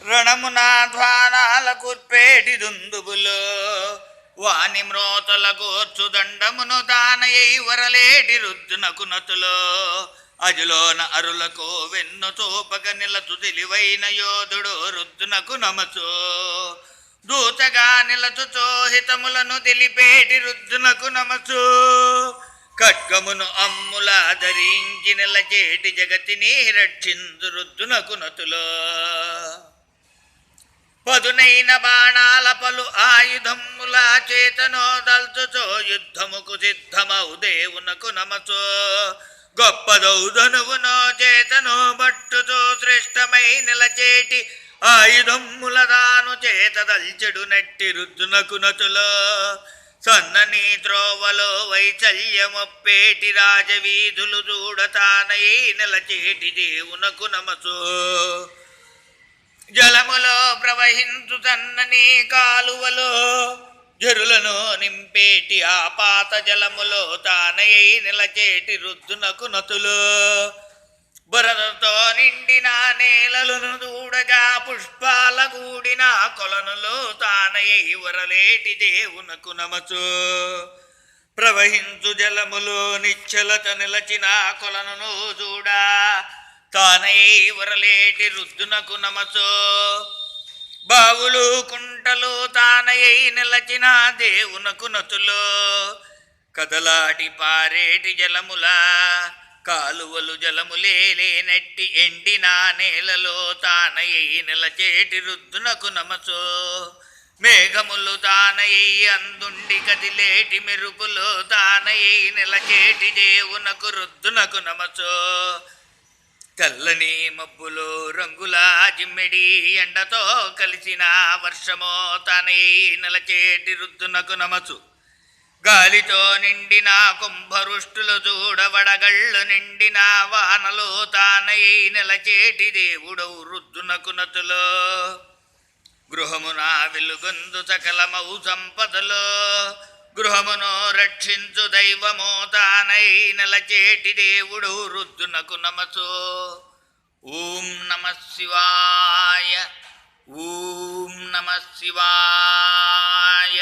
రణమున ధ్వానాల కుర్పేటి దుందుబులు వాని మ్రోతల కోర్చు దండమును దానయై వరలేటి రుద్దునకు నతులు అజులోన అరులకు వెన్ను తోపక నిలతు తెలివైన యోధుడు రుద్దునకు నమసు దూతగా నిలతుతో హితములను తెలిపేటి రుద్దునకు నమసు ఖడ్గమును అమ్ముల ధరించి నిలచేటి జగతిని రక్షించు రుద్దునకు నతులు పదునైన బాణాల పలు ఆయుధముల చేతనో దల్చుచో యుద్ధముకు సిద్ధమౌ దేవునకు నమసు గొప్పదౌధనువునో చేతనో బట్టుతో శ్రేష్టమై నిలచేటి ఆయుధముల దాను చేత దల్చెడు నెట్టి రుద్దునకు నతులో సన్నని త్రోవలో వైచల్యమొప్పేటి రాజవీధులు చూడతానై నిలచేటి దేవునకు నమసు జలములో ప్రవహించు సన్నని కాలువలో జరులను నింపేటి ఆపాత జలములో తానై నిలచేటి రుద్దునకు నతులు బురదతో నిండిన నేలలను దూడగా పుష్పాల కూడిన కొలనులో తానై వరలేటి దేవునకు నమసు ప్రవహించు జలములో నిశ్చలత నిలచిన కొలనును చూడా తానై వరలేటి రుద్దునకు నమసు బావులు కుంటలు తానై నిలచిన దేవునకు నతులు కదలాటి పారేటి జలముల కాలువలు జలములేనట్టి ఎండిన నేలలో తానై నిలచేటి రుద్దునకు నమసు మేఘములు తానై అందుండి కదిలేటి మెరుపులు తానై నిలచేటి దేవునకు రుద్దునకు నమసు తెల్లని మబ్బులో రంగుల జిమ్మిడి ఎండతో కలిసిన వర్షమో తానై నిలచేటి రుద్దునకు నమసు గాలితో నిండిన కుంభరుష్టులు చూడవడగళ్ళు నిండిన వానలు తానై నిలచేటి దేవుడౌ రుద్దునకు నతులు గృహమున వెలుగొందు సకలమౌ సంపదలో గృహమును రక్షించు దైవమో తానై నిలచేటి దేవుడు రుద్దునకు నమసు ఓం నమః శివాయ ఓం నమః శివాయ